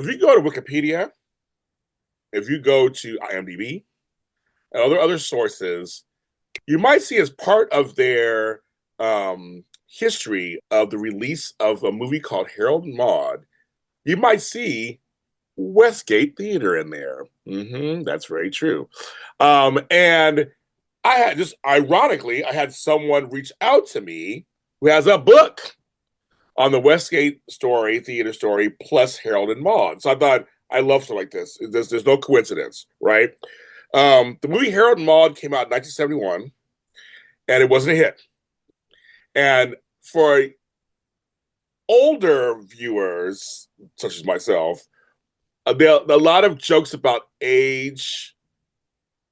if you go to Wikipedia, if you go to IMDb and other sources, you might see as part of their history of the release of a movie called Harold and Maude, you might see Westgate Theater in there. That's very true. And I had just ironically, I had someone reach out to me who has a book on the Westgate theater story, plus Harold and Maude. So I thought I love stuff like this. There's no coincidence, right? The movie Harold and Maude came out in 1971, and it wasn't a hit. And for older viewers, such as myself, there are a lot of jokes about age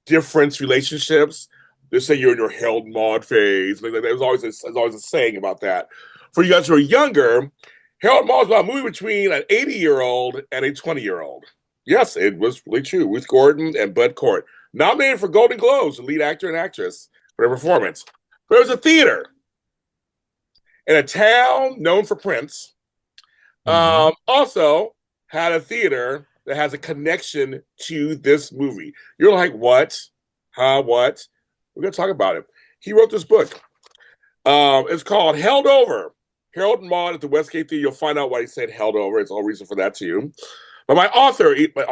difference relationships. They say you're in your Harold and Maude phase. There's always a saying about that. For you guys who are younger, Harold and Maude is about a movie between an 80-year-old and a 20-year-old. Yes, it was really true. Ruth Gordon and Bud Cort. Nominated for Golden Globes, the lead actor and actress, for their performance. But it was a theater in a town known for Prince. Also had a theater that has a connection to this movie. You're like, what? Huh? What? We're going to talk about it. He wrote this book. It's called Held Over. Harold and Maude at the Westgate Theater. You'll find out why he said held over. It's all reason for that too. But my author, he is an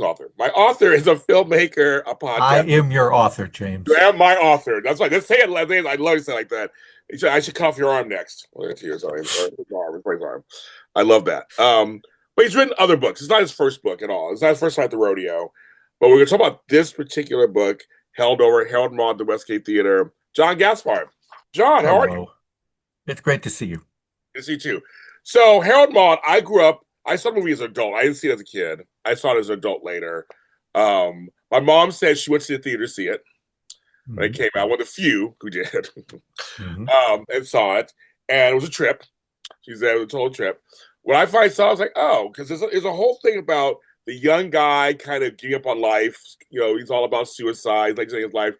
author. My author is a filmmaker, a podcast. I am your author, James. You am my author. That's right. Let's say it. I love to say it like that. I should cut off your arm next. I love that. But he's written other books. It's not his first book at all. It's not his first time at the rodeo. But we're going to talk about this particular book, Held Over, Harold and Maude at the Westgate Theater. John Gaspard. John, how are you? It's great to see you. Good to see you too. So Harold and Maude, I saw the movie as an adult. I didn't see it as a kid. I saw it as an adult later. My mom said she went to the theater to see it when it came out. One of the few who did. And saw it. And it was a trip. She said it was a total trip. When I finally saw it, I was like, oh, because there's a whole thing about the young guy kind of giving up on life. You know, he's all about suicide, like saying his life.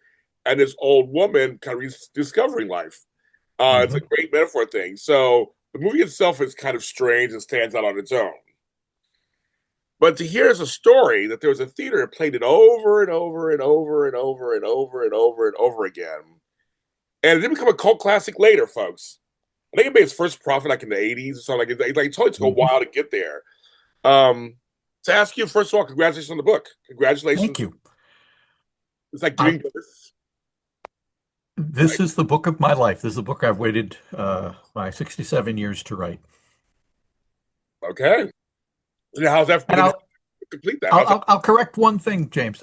And this old woman kind of rediscovering life. It's a great metaphor thing. So the movie itself is kind of strange and stands out on its own. But to hear as a story that there was a theater that played it over and over and over and over and over and over and over again. And it didn't become a cult classic later, folks. I think it made its first profit like in the 80s or something. It totally took a while to get there. To ask you, first of all, congratulations on the book. Congratulations. Thank you. It's like doing this. This is the book of my life. This is the book I've waited my 67 years to write. Okay. And how's that? And Complete that. I'll correct one thing, James.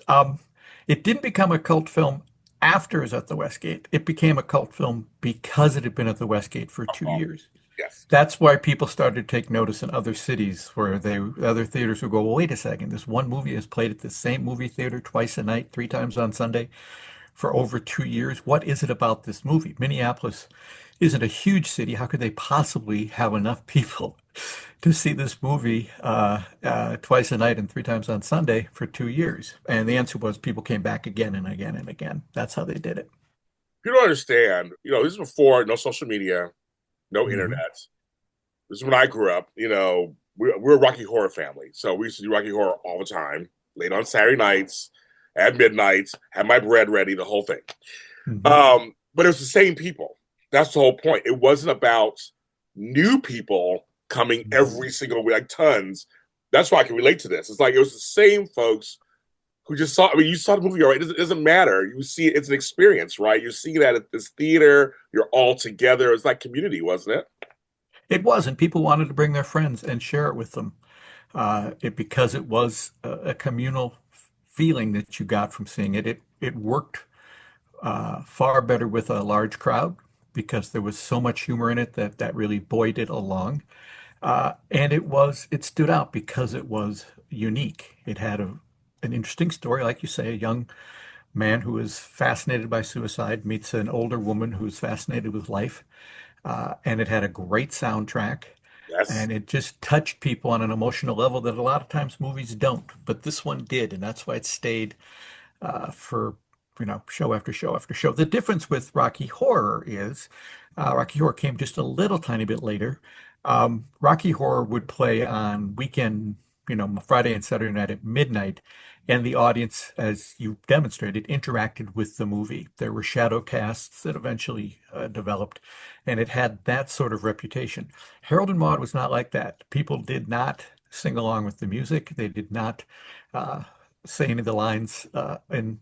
It didn't become a cult film after it was at the Westgate. It became a cult film because it had been at the Westgate for 2 years. Yes. That's why people started to take notice in other cities where other theaters would go, well, wait a second, this one movie is played at the same movie theater twice a night, 3 times on Sunday for over 2 years. What is it about this movie? Minneapolis isn't a huge city. How could they possibly have enough people to see this movie twice a night and 3 times on Sunday for 2 years? And the answer was people came back again and again and again. That's how they did it. You don't understand. This is before no social media, no internet. This is when I grew up. We're a Rocky Horror family. So we used to do Rocky Horror all the time, late on Saturday nights, at midnight, had my bread ready, the whole thing. But it was the same people. That's the whole point. It wasn't about new people coming every single week, like tons. That's why I can relate to this. It's like it was the same folks who just saw. I mean, you saw the movie, all right? It doesn't matter. You see, it's an experience, right? You're seeing that at this theater. You're all together. It's like community, wasn't it? It was, and people wanted to bring their friends and share it with them. Because it was a communal feeling that you got from seeing it. It worked far better with a large crowd because there was so much humor in it that really buoyed it along. And it stood out because it was unique. It had an interesting story, like you say, a young man who is fascinated by suicide meets an older woman who is fascinated with life. And it had a great soundtrack. Yes. And it just touched people on an emotional level that a lot of times movies don't. But this one did, and that's why it stayed for show after show after show. The difference with Rocky Horror is Rocky Horror came just a little tiny bit later. Rocky Horror would play on weekend Friday and Saturday night at midnight, and the audience, as you demonstrated, interacted with the movie. There were shadow casts that eventually developed, and it had that sort of reputation. Harold and Maude was not like that. People did not sing along with the music. They did not uh, say any of the lines in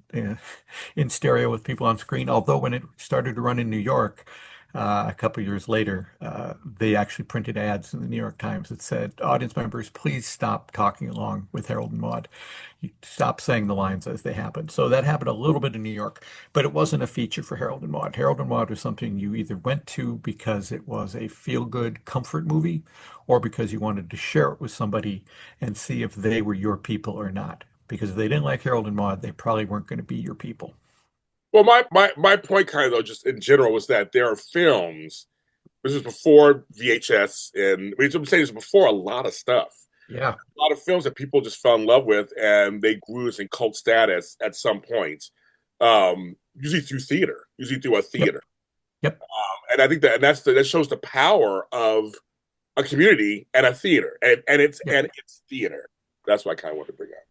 stereo with people on screen. Although when it started to run in New York, a couple years later, they actually printed ads in the New York Times that said, "Audience members, please stop talking along with Harold and Maude. You stop saying the lines as they happen." So that happened a little bit in New York, but it wasn't a feature for Harold and Maude. Harold and Maude was something you either went to because it was a feel-good comfort movie, or because you wanted to share it with somebody and see if they were your people or not. Because if they didn't like Harold and Maude, they probably weren't going to be your people. Well, my point, kind of though, just in general, was that there are films. This is before VHS, and I'm saying this before a lot of stuff. Yeah. A lot of films that people just fell in love with, and they grew as in cult status at some point. Usually through theater, usually through a Yep. theater. Yep. And I think that shows the power of a community and a theater, Yep. and it's theater. That's what I kind of want to bring up.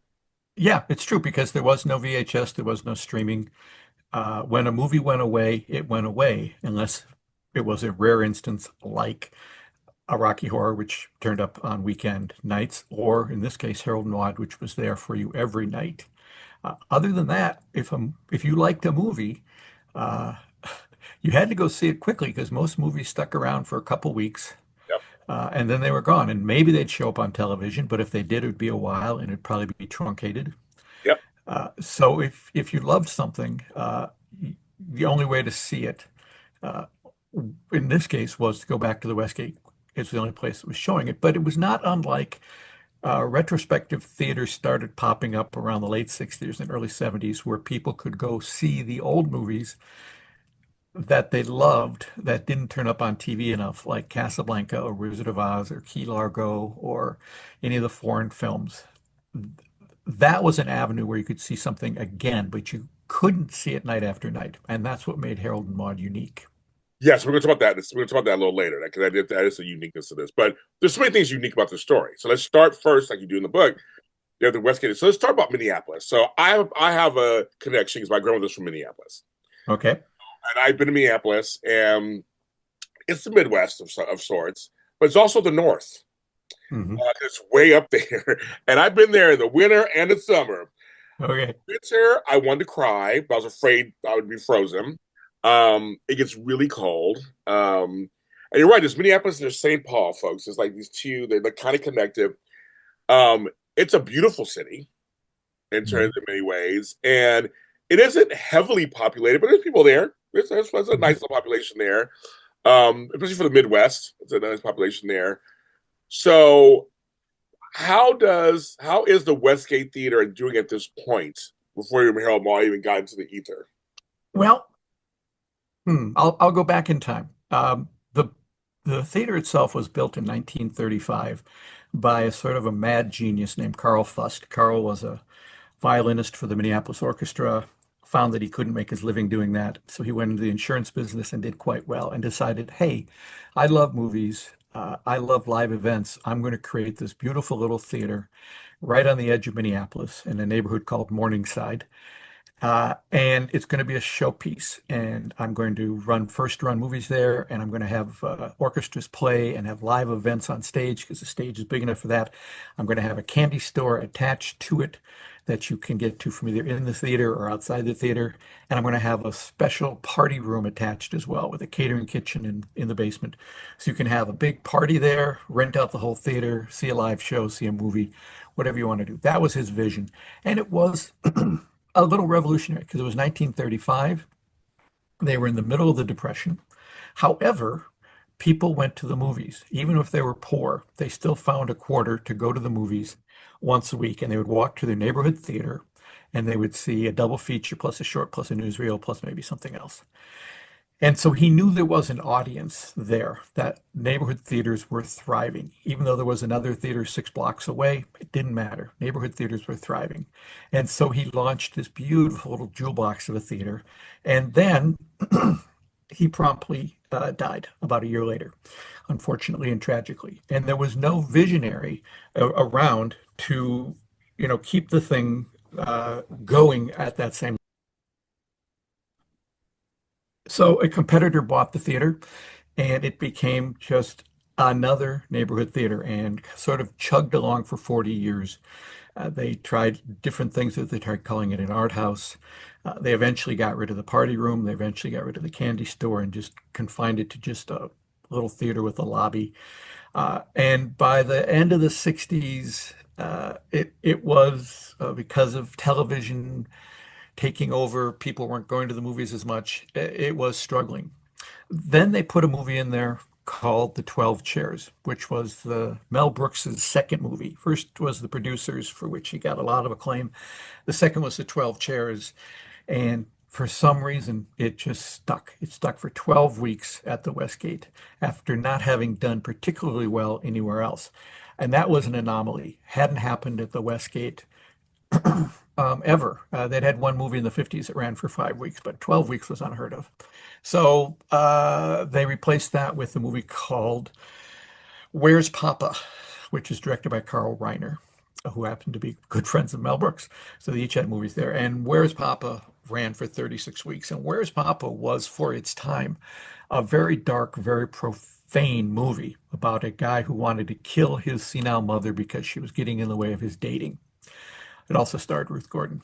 Yeah, it's true because there was no VHS, there was no streaming. When a movie went away, it went away, unless it was a rare instance like a Rocky Horror, which turned up on weekend nights, or in this case, Harold and Maude, which was there for you every night. Other than that, if you liked a movie, uh, you had to go see it quickly because most movies stuck around for a couple weeks, Yep. and then they were gone. And maybe they'd show up on television, but if they did, it would be a while and it'd probably be truncated. Yep. So if you loved something, the only way to see it, uh, in this case, was to go back to the Westgate. It's the only place that was showing it. But it was not unlike retrospective theaters started popping up around the late 60s and early 70s, where people could go see the old movies that they loved that didn't turn up on TV enough, like Casablanca or Wizard of Oz or Key Largo or any of the foreign films. That was an avenue where you could see something again, but you couldn't see it night after night. And that's what made Harold and Maude unique. Yes, we're going to talk about that. We're going to talk about that a little later because that is a uniqueness to this. But there's so many things unique about the story. So let's start first, like you do in the book. You have the Westgate. So let's talk about Minneapolis. So I have a connection because my grandmother's from Minneapolis, Okay. and I've been to Minneapolis, and it's the Midwest of sorts, but it's also the North. Hmm. It's way up there, and I've been there in the winter and the summer. Okay. Winter, I wanted to cry, but I was afraid I would be frozen. It gets really cold. And you're right, there's Minneapolis and there's St. Paul, folks. It's like these two, they're kind of connected. It's a beautiful city in Hmm. terms of many ways, and it isn't heavily populated, but there's people there. There's a Hmm. nice little population there, especially for the Midwest. It's a nice population there. So, how is the Westgate Theater doing at this point before your Harold Mall even got into the ether? Well, I'll go back in time. The theater itself was built in 1935 by a sort of a mad genius named Carl Fust. Carl was a violinist for the Minneapolis Orchestra, found that he couldn't make his living doing that. So he went into the insurance business and did quite well and decided, hey, I love movies. I love live events. I'm going to create this beautiful little theater right on the edge of Minneapolis in a neighborhood called Morningside. And it's going to be a showpiece. And I'm going to first run movies there, and I'm going to have orchestras play and have live events on stage because the stage is big enough for that. I'm going to have a candy store attached to it that you can get to from either in the theater or outside the theater. And I'm going to have a special party room attached as well with a catering kitchen in the basement. So you can have a big party there, rent out the whole theater, see a live show, see a movie, whatever you want to do. That was his vision. And it was a little revolutionary because it was 1935. They were in the middle of the Depression. However, people went to the movies. Even if they were poor, they still found a quarter to go to the movies once a week. And they would walk to their neighborhood theater and they would see a double feature plus a short plus a newsreel plus maybe something else. And so he knew there was an audience there, that neighborhood theaters were thriving. Even though there was another theater 6 blocks away, it didn't matter. Neighborhood theaters were thriving. And so he launched this beautiful little jewel box of a theater. And then he promptly died about a year later, unfortunately and tragically. And there was no visionary around to, keep the thing going at that same. So a competitor bought the theater, and it became just another neighborhood theater and sort of chugged along for 40 years. They tried different things. They tried calling it an art house. They eventually got rid of the party room. They eventually got rid of the candy store and just confined it to just a little theater with a lobby. And by the end of the 60s, it was because of television taking over, people weren't going to the movies as much. It was struggling. Then they put a movie in there called The 12 Chairs, which was the Mel Brooks's second movie. First was The Producers, for which he got a lot of acclaim. The second was The 12 Chairs, and for some reason it just stuck. It stuck for 12 weeks at the Westgate after not having done particularly well anywhere else. And that was an anomaly. Hadn't happened at the Westgate ever. They'd had one movie in the 50s that ran for 5 weeks, but 12 weeks was unheard of. So they replaced that with a movie called Where's Papa, which is directed by Carl Reiner, who happened to be good friends of Mel Brooks. So they each had movies there. And Where's Papa ran for 36 weeks. And Where's Papa was, for its time, a very dark, very profane movie about a guy who wanted to kill his senile mother because she was getting in the way of his dating. It also starred Ruth Gordon.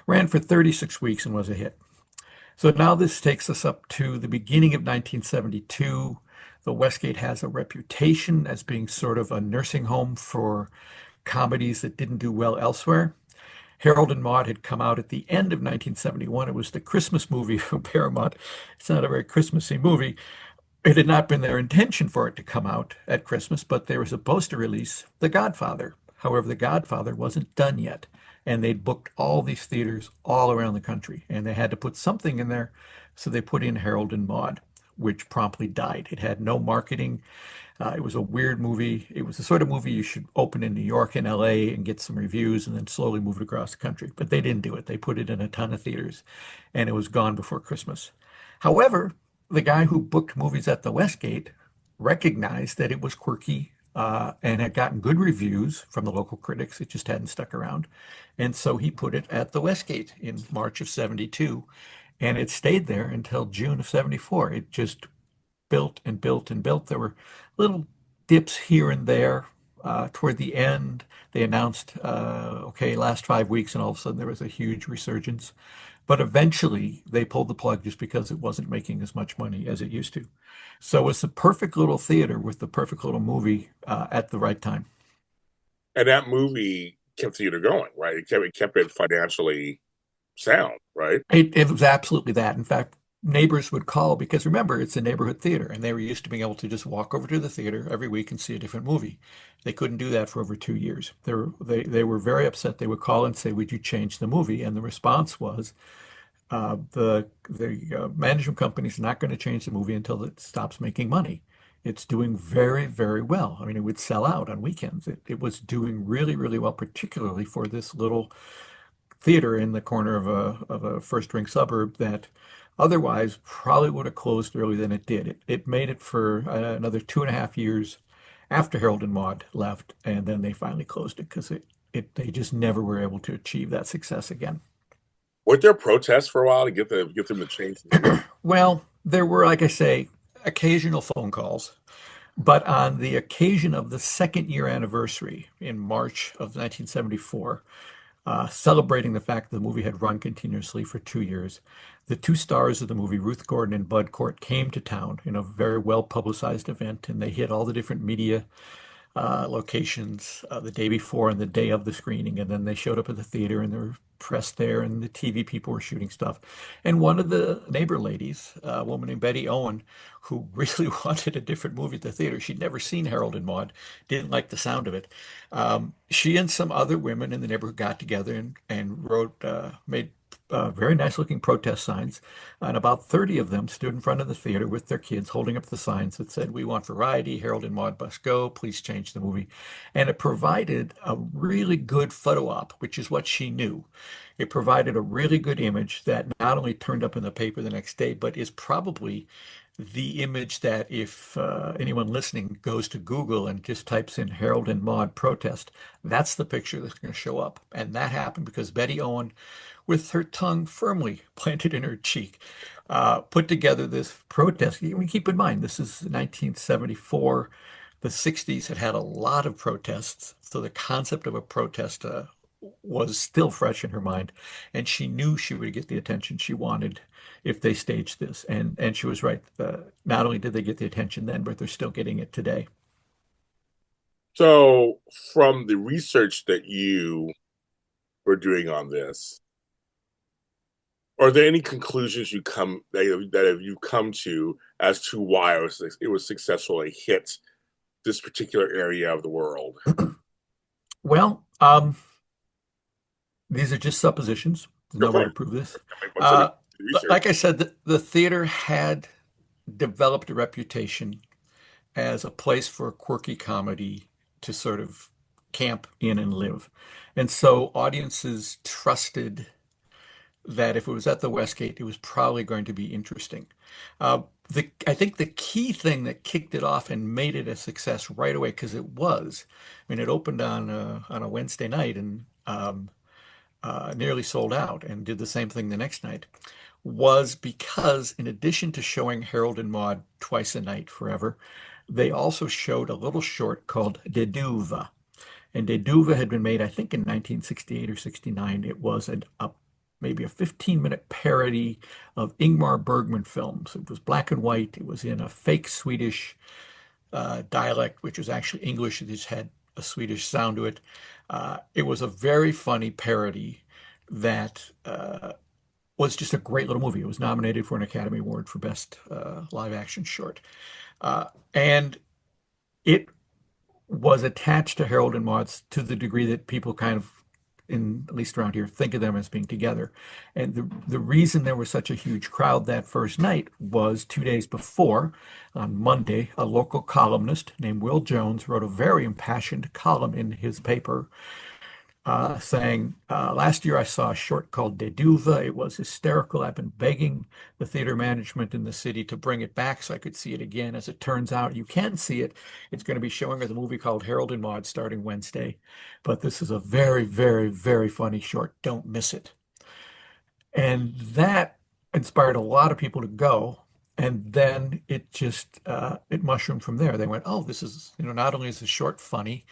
Ran for 36 weeks and was a hit. So now this takes us up to the beginning of 1972. The Westgate has a reputation as being sort of a nursing home for comedies that didn't do well elsewhere. Harold and Maude had come out at the end of 1971. It was the Christmas movie from Paramount. It's not a very Christmassy movie. It had not been their intention for it to come out at Christmas, but they were supposed to release The Godfather. However, The Godfather wasn't done yet, and they'd booked all these theaters all around the country, and they had to put something in there, so they put in Harold and Maude, which promptly died. It had no marketing. It was a weird movie. It was the sort of movie you should open in New York and LA and get some reviews and then slowly move it across the country. But they didn't do it. They put it in a ton of theaters, and it was gone before Christmas. However, the guy who booked movies at the Westgate recognized that it was quirky and had gotten good reviews from the local critics. It just hadn't stuck around. And so he put it at the Westgate in March of 72, and it stayed there until June of 74. It just built and built and built. There were little dips here and there. Toward the end, they announced, okay, last 5 weeks, and all of a sudden there was a huge resurgence. But eventually they pulled the plug just because it wasn't making as much money as it used to. So it's the perfect little theater with the perfect little movie at the right time. And that movie kept the theater going, right? It kept it financially sound, right? It was absolutely that. In fact, neighbors would call because remember, it's a neighborhood theater, and they were used to being able to just walk over to the theater every week and see a different movie. They couldn't do that for over 2 years. They were very upset. They would call and say, "Would you change the movie?" And the response was, the management company's not going to change the movie until it stops making money. It's doing very, very well. I mean, it would sell out on weekends. It was doing really, really well, particularly for this little theater in the corner of a first-ring suburb that otherwise probably would have closed earlier than it did. It made it for another 2.5 years after Harold and Maude left, and then they finally closed it because they just never were able to achieve that success again. Were there protests for a while to get them to change the movie? Well, there were, like I say, occasional phone calls, but on the occasion of the second year anniversary in March of 1974, celebrating the fact that the movie had run continuously for 2 years, the two stars of the movie, Ruth Gordon and Bud Cort, came to town in a very well publicized event, and they hit all the different media locations the day before and the day of the screening. And then they showed up at the theater and there were press there and the TV people were shooting stuff. And one of the neighbor ladies, a woman named Betty Owen, who really wanted a different movie at the theater, she'd never seen Harold and Maude, didn't like the sound of it. She and some other women in the neighborhood got together and made very nice looking protest signs. And about 30 of them stood in front of the theater with their kids holding up the signs that said, "We want variety, Harold and Maude must go, please change the movie." And it provided a really good photo op, which is what she knew. It provided a really good image that not only turned up in the paper the next day, but is probably the image that if anyone listening goes to Google and just types in Harold and Maude protest, that's the picture that's going to show up. And that happened because Betty Owen, with her tongue firmly planted in her cheek, put together this protest. I mean, keep in mind, this is 1974. The 60s had had a lot of protests. So the concept of a protest was still fresh in her mind. And she knew she would get the attention she wanted if they staged this. And she was right. Not only did they get the attention then, but they're still getting it today. So, from the research that you were doing on this, are there any conclusions you come to as to why it was successfully hit this particular area of the world? Well, these are just suppositions. There's no way to prove this. But like I said, the theater had developed a reputation as a place for quirky comedy to sort of camp in and live. And so audiences trusted that if it was at the Westgate, it was probably going to be interesting. I think the key thing that kicked it off and made it a success right away, because it was, I mean, it opened on a Wednesday night and nearly sold out and did the same thing the next night, was because in addition to showing Harold and Maude twice a night forever, they also showed a little short called Deduva. And Deduva had been made, I think, in 1968 or 69. It was maybe a 15-minute parody of Ingmar Bergman films. It was black and white. It was in a fake Swedish dialect, which was actually English. It just had a Swedish sound to it. It was a very funny parody that was just a great little movie. It was nominated for an Academy Award for Best Live Action Short. And it was attached to Harold and Maude to the degree that people kind of, at least around here, think of them as being together. And the reason there was such a huge crowd that first night was 2 days before, on Monday, a local columnist named Will Jones wrote a very impassioned column in his paper saying, last year I saw a short called Deduva. It was hysterical. I've been begging the theater management in the city to bring it back so I could see it again. As it turns out, you can see it. It's going to be showing at the movie called Harold and Maude starting Wednesday. But this is a very, very, very funny short. Don't miss it. And that inspired a lot of people to go. And then it mushroomed from there. They went, oh, this is, not only is the short funny,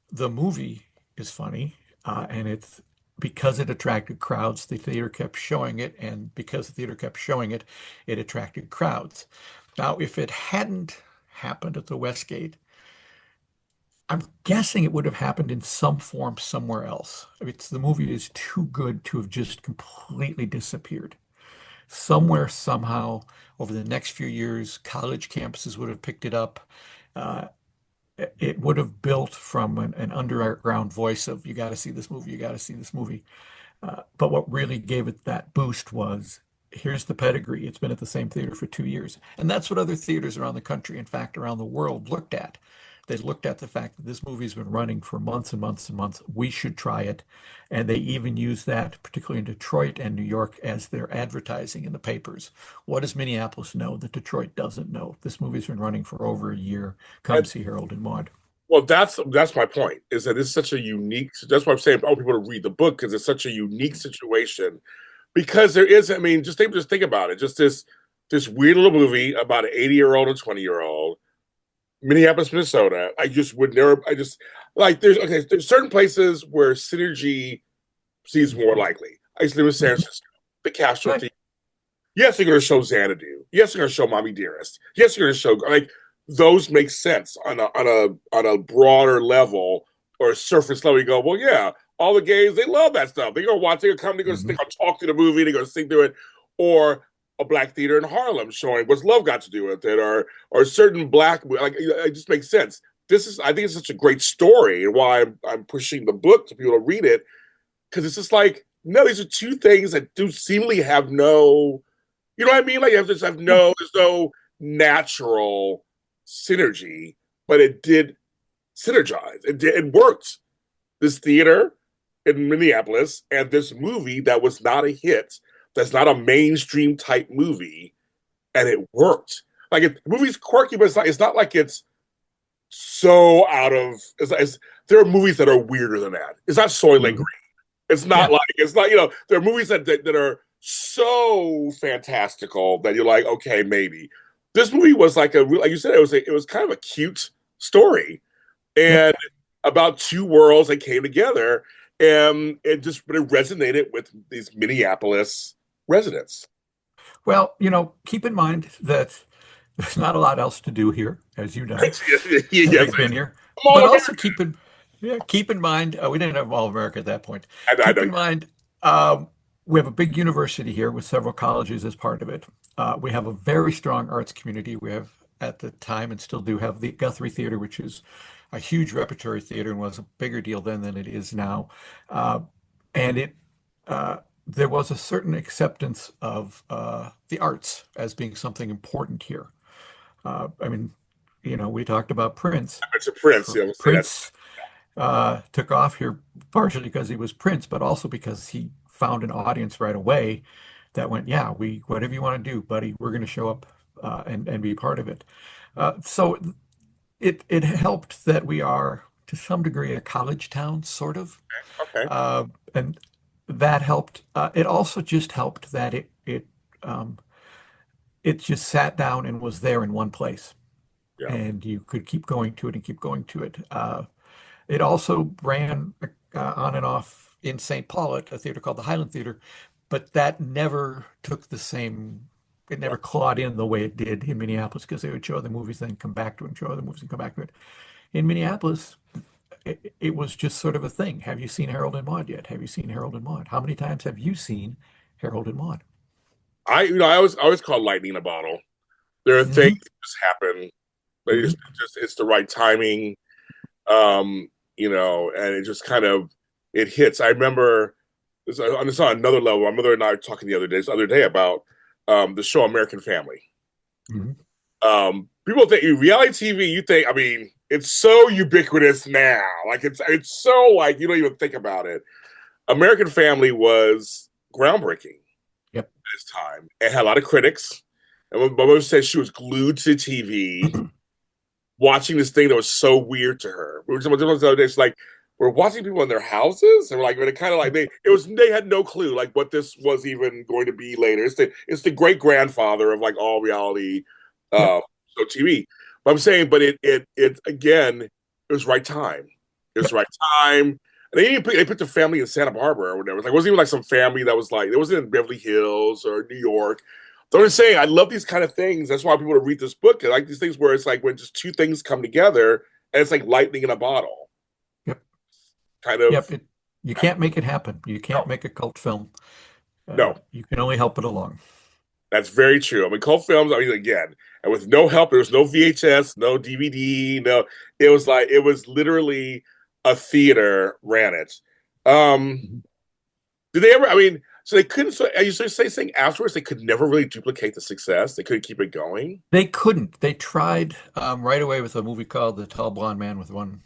the movie is funny. And it's because it attracted crowds, the theater kept showing it. And because the theater kept showing it, it attracted crowds. Now, if it hadn't happened at the Westgate, I'm guessing it would have happened in some form somewhere else. I mean, the movie is too good to have just completely disappeared. Somewhere, somehow, over the next few years, college campuses would have picked it up. Uh, it would have built from an underground voice of, you got to see this movie, you got to see this movie. But what really gave it that boost was, here's the pedigree. It's been at the same theater for 2 years. And that's what other theaters around the country, in fact, around the world, looked at. They looked at the fact that this movie's been running for months and months and months. We should try it. And they even use that, particularly in Detroit and New York, as their advertising in the papers. What does Minneapolis know that Detroit doesn't know? This movie's been running for over a year. Come see Harold and Maude. Well, that's my point. Is that it's such a unique. That's why I'm saying I want people to read the book, because it's such a unique situation. Because there is, I mean, just think about it. Just this weird little movie about an 80-year-old and 20-year-old. Minneapolis, Minnesota. I just would never. I just like there's certain places where synergy seems more likely. I used to live in San Francisco, the Castro Theater. Yes, they're going to show Xanadu. Yes, they're going to show Mommy Dearest. Yes, they're going to show like those make sense on a broader level or a surface level. You go, well, yeah, all the gays, they love that stuff. They're going to watch. They're going to come. They're going to talk to the movie. They're going to sing through it, or a black theater in Harlem showing what's love got to do with it, or certain black, like it just makes sense. I think it's such a great story, and why I'm pushing the book to people to read it, because it's just like, no, these are two things that do seemingly have no, you know what I mean? Like there's no natural synergy, but it did synergize. It worked. This theater in Minneapolis and this movie that was not a hit, that's not a mainstream type movie, and it worked. Like the movie's quirky, but it's not like it's so out of. There are movies that are weirder than that. It's not Soylent Mhm. Green. It's not Yeah. like it's not, you know, there are movies that are so fantastical that you're like, okay, maybe. This movie was like like you said, it was kind of a cute story Yep. and about two worlds that came together, and it resonated with these Minneapolis residents. Well, keep in mind that there's not a lot else to do here, as you know, Yes, having been here. I'm all But also American. keep in mind, we didn't have all of America at that point. I Keep know. in mind, we have a big university here with several colleges as part of it. We have a very strong arts community. We have, at the time, and still do have the Guthrie Theater, which is a huge repertory theater and was a bigger deal then than it is now. Uh, and there was a certain acceptance of the arts as being something important here. I mean, we talked about Prince. It's a Prince. Yeah, we'll say that. Prince took off here partially because he was Prince, but also because he found an audience right away that went, yeah, we whatever you want to do, buddy, we're going to show up and be part of it. So it helped that we are to some degree a college town, sort of, Okay. and that helped. It also just helped that um, it just sat down and was there in one place, Yeah. and you could keep going to it and keep going to it. It also ran on and off in St. Paul at a theater called the Highland Theater, but that never took the same. It Yeah. never clawed in the way it did in Minneapolis because they would show the movies, then come back to it, and show the movies, and come back to it. In Minneapolis, it was just sort of a thing. Have you seen Harold and Maude yet? Have you seen Harold and Maude? How many times have you seen Harold and Maude? I always call lightning in a bottle. There are things Hmm. that just happen. They Hmm. just it's the right timing. And it just kind of it hits. I remember this on another level. My mother and I were talking the other day about the show American Family. Hmm. People think reality TV. You think, I mean, it's so ubiquitous now. Like it's so like you don't even think about it. American Family was groundbreaking Yep. at its time. It had a lot of critics. And my mother said she was glued to TV watching this thing that was so weird to her. We were talking about the other day. It's like we're watching people in their houses, and we're like, it kind of like they had no clue like what this was even going to be later. It's the great grandfather of like all reality Yep. show TV. But I'm saying, but it again, it was right time. It was Yep. right time. And they put the family in Santa Barbara or whatever. Like, it wasn't even like some family that was like it wasn't in Beverly Hills or New York. So I'm saying I love these kind of things. That's why people to read this book. I like these things where it's like when just two things come together and it's like lightning in a bottle. Yep. Kind of Yep. You can't make it happen. You no, can't make a cult film. no. You can only help it along. That's very true. I mean, cult films. I mean, again, and with no help, there was no VHS, no DVD, no. It was literally a theater ran it. Um, Mhm. did they ever? I mean, so they couldn't. So are you saying afterwards they could never really duplicate the success? They couldn't keep it going. They couldn't. They tried right away with a movie called The Tall Blonde Man with One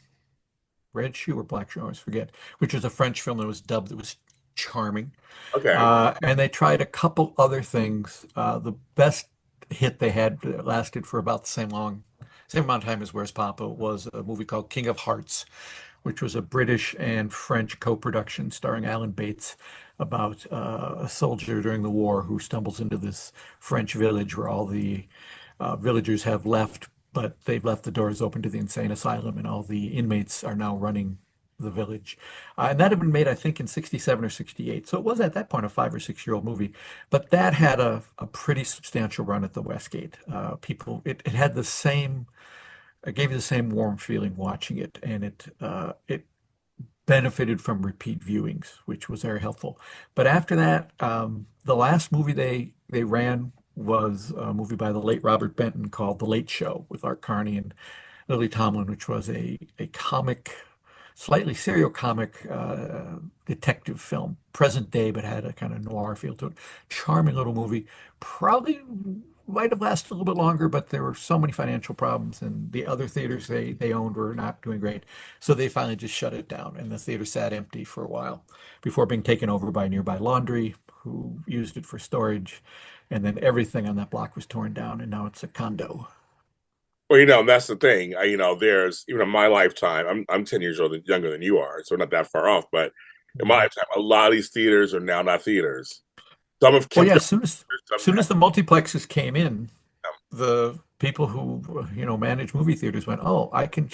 Red Shoe or Black Shoe, I always forget, which was a French film that was dubbed. That was charming. Okay. And they tried a couple other things. The best hit they had that lasted for about the same amount of time as Where's Papa was a movie called King of Hearts, which was a British and French co-production starring Alan Bates about a soldier during the war who stumbles into this French village where all the villagers have left, but they've left the doors open to the insane asylum, and all the inmates are now running the village. And that had been made, I think, in 67 or 68. So it was at that point a 5 or 6 year old movie. But that had a pretty substantial run at the Westgate. It had the same, it gave you the same warm feeling watching it. And it benefited from repeat viewings, which was very helpful. But after that, the last movie they ran was a movie by the late Robert Benton called The Late Show with Art Carney and Lily Tomlin, which was a comic, slightly serial comic detective film, present day, but had a kind of noir feel to it. Charming little movie. Probably might have lasted a little bit longer, but there were so many financial problems, and the other theaters they owned were not doing great. So they finally just shut it down, and the theater sat empty for a while before being taken over by Nearby Laundry, who used it for storage. And then everything on that block was torn down, and now it's a condo. Well, that's the thing. There's even in my lifetime. I'm 10 years younger than you are, so we're not that far off. But in my Mhm. lifetime, a lot of these theaters are now not theaters. Some have Well, kept yeah, their, as soon as some soon have as the multiplexes came in, them. the people who manage movie theaters went, oh, I can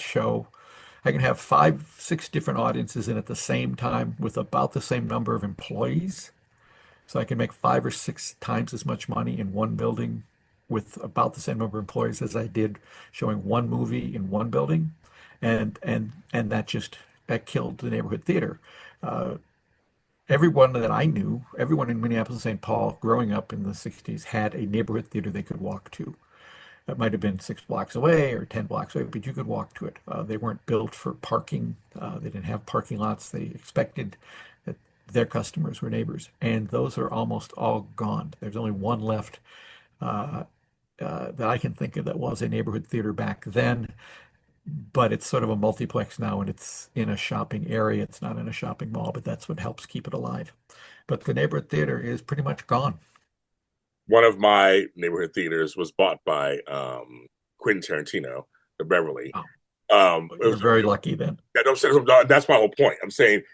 have five, six different audiences in at the same time with about the same number of employees. So I can make five or six times as much money in one building with about the same number of employees as I did showing one movie in one building. And that killed the neighborhood theater. Uh, Everyone that I knew, everyone in Minneapolis, St. Paul, growing up in the 60s, had a neighborhood theater they could walk to. It might have been 6 blocks away or 10 blocks away, but you could walk to it. They weren't built for parking. They didn't have parking lots. They expected that their customers were neighbors, and those are almost all gone. There's only one left that I can think of that was a neighborhood theater back then, but it's sort of a multiplex now, and it's in a shopping area. It's not in a shopping mall, but that's what helps keep it alive. But the neighborhood theater is pretty much gone. One of my neighborhood theaters was bought by Quentin Tarantino, the Beverly. Oh, It you're was very lucky then. that's my whole point. I'm saying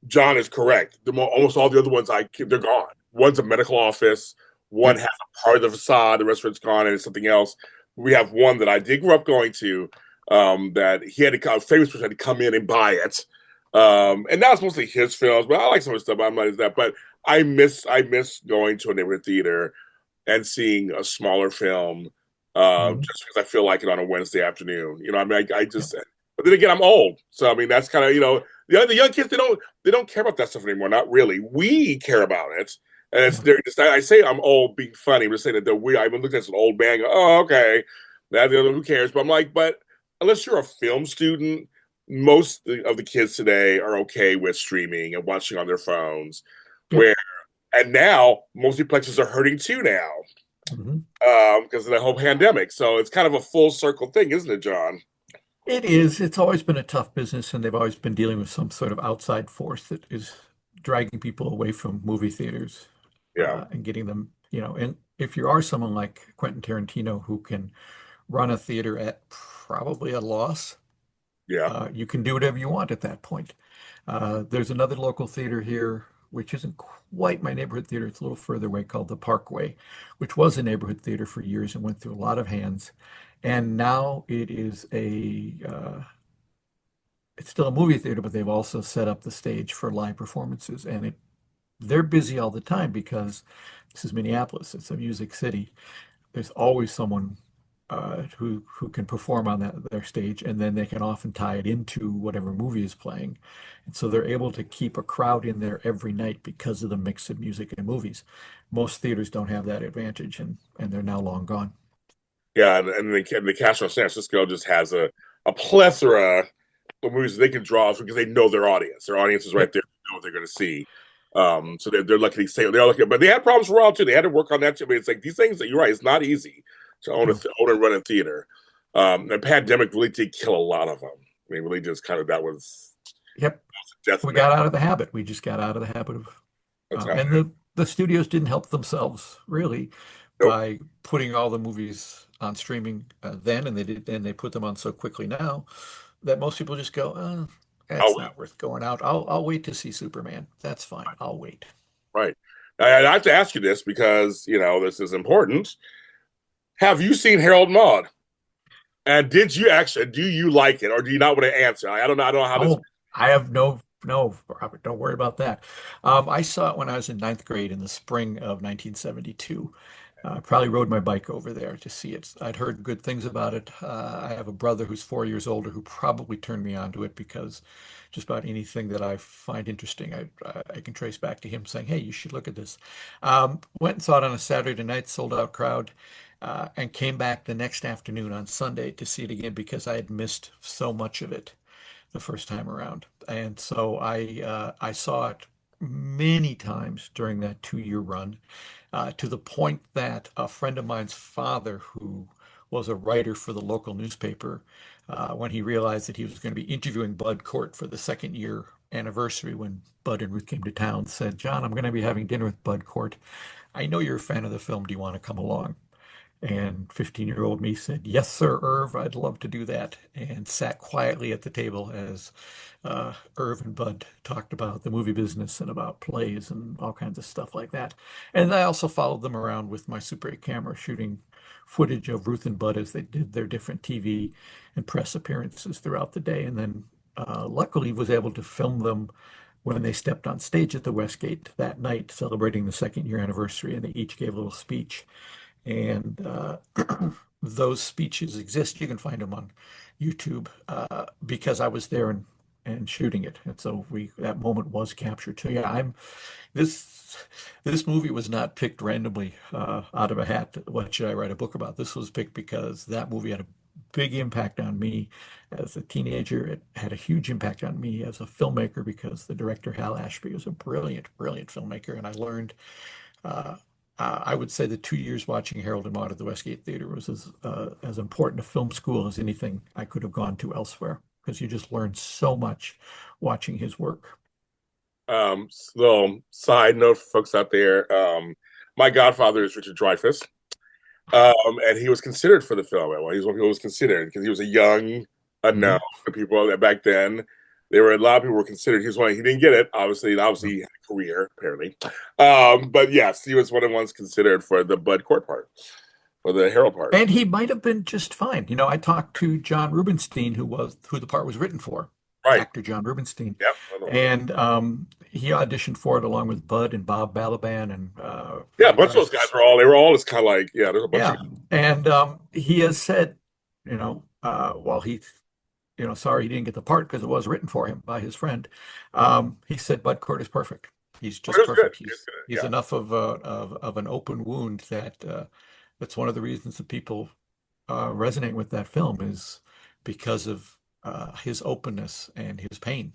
John is correct. Almost all the other ones they're gone. One's a medical office. One Yep. has a part of the facade. The restaurant's gone, and it's something else. We have one that I did grow up going to. That he had to come, famous person had to come in and buy it. And now it's mostly his films, but I like some of the stuff. I'm not as that, but I miss going to a neighborhood theater and seeing a smaller film, Mhm. just because I feel like it on a Wednesday afternoon. I mean, I Yep. just, but then again, I'm old, so I mean, that's kind of the young kids they don't care about that stuff anymore. Not really. We care about it, and Yeah. I say I'm old, being funny. We're saying that I've been looking at an old man. Oh, okay, who cares? But I'm like, but unless you're a film student, most of the kids today are okay with streaming and watching on their phones. Yep. Where and now multiplexes are hurting too now Mhm. because of the whole pandemic. So it's kind of a full circle thing, isn't it, John? It is. It's always been a tough business, and they've always been dealing with some sort of outside force that is dragging people away from movie theaters Yeah, and getting them, and if you are someone like Quentin Tarantino who can run a theater at probably a loss, yeah, you can do whatever you want at that point. There's another local theater here, which isn't quite my neighborhood theater. It's a little further away called the Parkway, which was a neighborhood theater for years and went through a lot of hands. And now it's still a movie theater, but they've also set up the stage for live performances. And they're busy all the time because this is Minneapolis. It's a music city. There's always someone who can perform on their stage, and then they can often tie it into whatever movie is playing. And so they're able to keep a crowd in there every night because of the mix of music and movies. Most theaters don't have that advantage, and they're now long gone. yeah. And the cast on San Francisco just has a plethora of movies they can draw because they know their audience. Their audience is right Yep. there. They know what they're going to see. So they're lucky to say they're lucky, but they had problems for a while too. They had to work on that too. I mean, it's like these things that you're right. It's not easy to No. own and run a theater. The pandemic really did kill a lot of them. I mean, really just kind of that was Yep. death We knell. got out of the habit. We just got out of the habit of, That's how. and the studios didn't help themselves really Nope. by putting all the movies on streaming then, and they put them on so quickly now that most people just go, Oh, that's not worth going out. I'll wait to see Superman. That's fine. I'll wait. right. I have to ask you this because this is important. Have you seen Harold Maude? And do you like it or do you not want to answer? I don't know how this. Oh, I have no, Robert, don't worry about that. I saw it when I was in ninth grade in the spring of 1972. Probably rode my bike over there to see it. I'd heard good things about it. I have a brother who's 4 years older who probably turned me on to it because just about anything that I find interesting, I can trace back to him saying, "Hey, you should look at this." Went and saw it on a Saturday night, sold out crowd, and came back the next afternoon on Sunday to see it again because I had missed so much of it the first time around. And so I saw it many times during that 2 year run, to the point that a friend of mine's father, who was a writer for the local newspaper when he realized that he was going to be interviewing Bud Cort for the second year anniversary when Bud and Ruth came to town, said, John, I'm going to be having dinner with Bud Cort. I know you're a fan of the film. Do you want to come along? And 15-year-old me said, yes, sir, Irv, I'd love to do that. And sat quietly at the table as Irv and Bud talked about the movie business and about plays and all kinds of stuff like that. And I also followed them around with my Super 8 camera, shooting footage of Ruth and Bud as they did their different TV and press appearances throughout the day. And then luckily was able to film them when they stepped on stage at the Westgate that night, celebrating the second year anniversary, and they each gave a little speech. And those speeches exist. You can find them on YouTube because I was there and shooting it. And so that moment was captured too. Yeah, this movie was not picked randomly out of a hat. What should I write a book about? This was picked because that movie had a big impact on me as a teenager. It had a huge impact on me as a filmmaker because the director, Hal Ashby, was a brilliant, brilliant filmmaker. And I learned I would say the 2 years watching Harold and Maude at the Westgate Theater was as important a film school as anything I could have gone to elsewhere, because you just learn so much watching his work. Little side note for folks out there, my godfather is Richard Dreyfuss, and he was considered for the film. Well, he's one people was considered because he was a young unknown. People that back then, there were a lot of people were considered. He was one. He didn't get it, obviously. He had a career, apparently. But yes, he was one of the ones considered for the Bud Cort part, for the Harold part. And he might have been just fine. You know, I talked to John Rubinstein, who the part was written for, Right. actor John Rubinstein. Yep. And he auditioned for it along with Bud and Bob Balaban and yeah, a bunch of those guys were all just kind of like, yeah, there's a bunch of and he has said, while he sorry he didn't get the part because it was written for him by his friend. He said Bud Cort is perfect. He's just perfect. He's enough of an open wound that that's one of the reasons that people resonate with that film is because of his openness and his pain.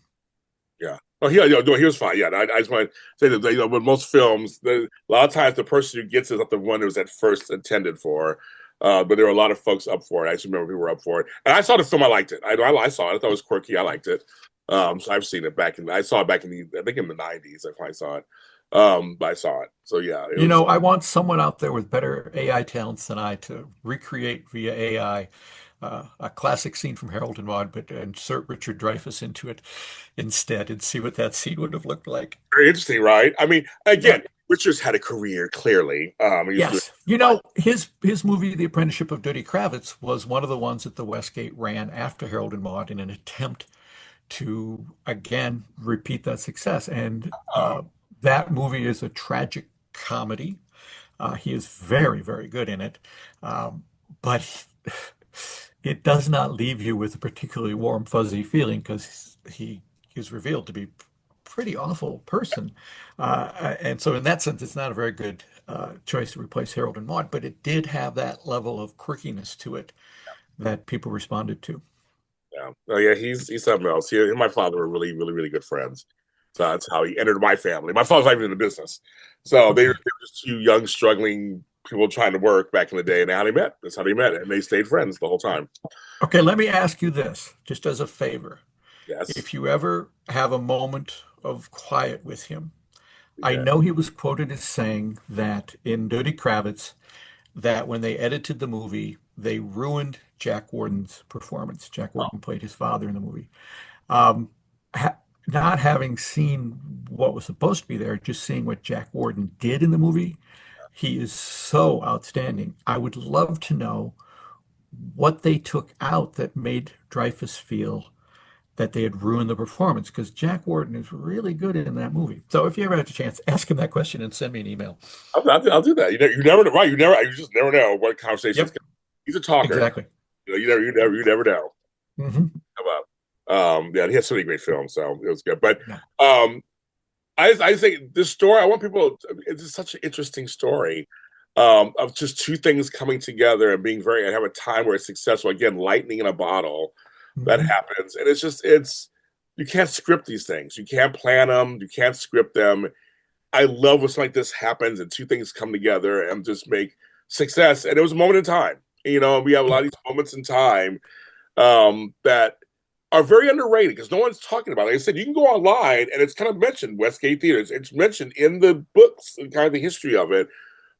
Yeah. Oh, he was fine. Yeah, I just want to say that with most films, a lot of times the person who gets it is not the one that was at first intended for. But there were a lot of folks up for it. I just remember people were up for it. And I saw the film. I liked it. I saw it. I thought it was quirky. I liked it. So I've seen it I saw it back in I think in the 90s. I finally saw it. But I saw it. So yeah. I want someone out there with better AI talents than I to recreate via AI a classic scene from Harold and Maude, but insert Richard Dreyfuss into it instead and see what that scene would have looked like. Very interesting, right? I mean, again, Richard's had a career, clearly. Yes. His movie, The Apprenticeship of Duddy Kravitz, was one of the ones that the Westgate ran after Harold and Maude in an attempt to, again, repeat that success. And that movie is a tragic comedy. He is very, very good in it. But it does not leave you with a particularly warm, fuzzy feeling because he is revealed to be pretty awful person. And so in that sense, it's not a very good choice to replace Harold and Maude, but it did have that level of quirkiness to it that people responded to. Yeah. Oh yeah, he's something else. He and my father were really, really, really good friends. So that's how he entered my family. My father's not even in the business. So they were just two young, struggling people trying to work back in the day, and that's how they met. And they stayed friends the whole time. Okay, let me ask you this, just as a favor. Yes. If you ever have a moment of quiet with him, I know he was quoted as saying that in Duddy Kravitz, that when they edited the movie, they ruined Jack Warden's performance. Jack Warden played his father in the movie. Not having seen what was supposed to be there, just seeing what Jack Warden did in the movie, he is so outstanding. I would love to know what they took out that made Dreyfuss feel that they had ruined the performance, because Jack Warden is really good in that movie. So if you ever have a chance, ask him that question and send me an email. I'll do that. You never know, right? You just never know what conversations. Yep. He's a talker. Exactly. You never know. Mm-hmm. Yeah, he has so many great films, so it was good. But I think this story, I want people. It's such an interesting story of just two things coming together and being and have a time where it's successful. Again, lightning in a bottle. That happens, and it's you can't script these things. You can't plan them. You can't script them. I love when something like this happens and two things come together and just make success. And it was a moment in time. You know, we have a lot of these moments in time that are very underrated because no one's talking about it. Like I said, you can go online and it's kind of mentioned Westgate Theater. It's mentioned in the books and kind of the history of it,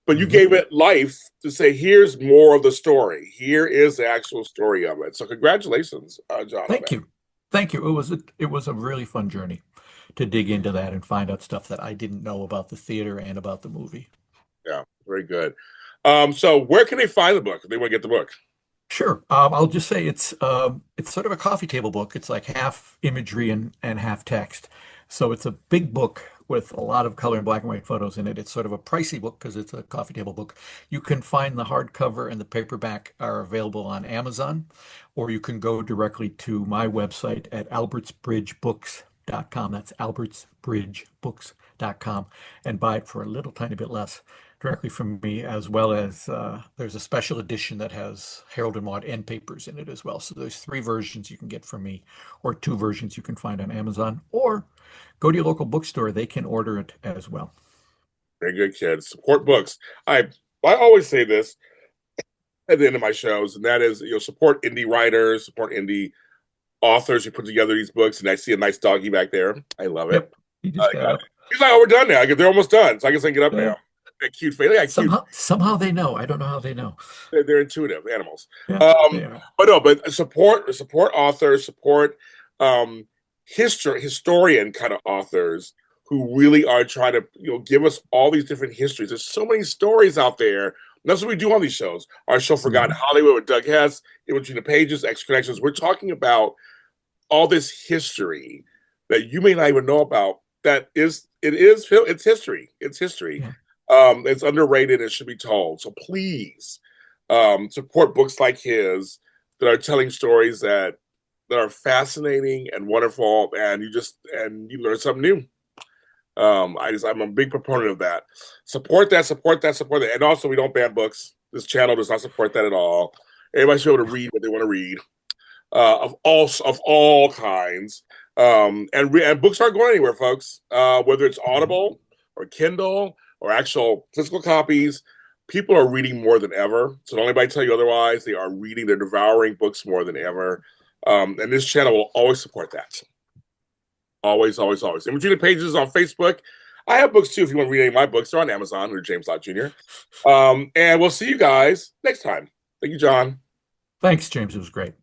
but you gave it life to say, here's more of the story. Here is the actual story of it. So congratulations, John. Thank you. Thank you. It was a really fun journey to dig into that and find out stuff that I didn't know about the theater and about the movie. Yeah, very good. So where can they find the book if they want to get the book? Sure. I'll just say it's sort of a coffee table book. It's like half imagery and half text. So it's a big book with a lot of color and black and white photos in it. It's sort of a pricey book because it's a coffee table book. You can find the hardcover and the paperback are available on Amazon, or you can go directly to my website at albertsbridgebooks.com. That's albertsbridgebooks.com and buy it for a little tiny bit less directly from me, as well as there's a special edition that has Harold and Maude end papers in it as well. So there's 3 versions you can get from me, or 2 versions you can find on Amazon, or go to your local bookstore. They can order it as well. Very good, kids. Support books. I always say this at the end of my shows, and that is, support indie writers, support indie authors who put together these books. And I see a nice doggy back there. I love it. Yep. He just got up. He's like, oh, we're done now. They're almost done. So I guess I can get up now. That cute face. Somehow they know. I don't know how they know. They're intuitive animals. Yeah, But support authors, support historian kind of authors who really are trying to give us all these different histories. There's so many stories out there. And that's what we do on these shows. Our show Forgotten Hollywood with Doug Hess, In Between the Pages, X Connections. We're talking about all this history that you may not even know about. It's history. It's history. Yeah. It's underrated and should be told. So please support books like his that are telling stories that are fascinating and wonderful, and you learn something new. I'm a big proponent of that. Support that. And also, we don't ban books. This channel does not support that at all. Everybody should be able to read what they want to read, of all kinds. And books aren't going anywhere, folks. Whether it's Audible or Kindle or actual physical copies, people are reading more than ever. So don't anybody tell you otherwise. They are reading, they're devouring books more than ever. And this channel will always support that. Always, always, always. In Between the Pages on Facebook. I have books too if you want to read any of my books. They're on Amazon under James Lott Jr. And we'll see you guys next time. Thank you, John. Thanks, James. It was great.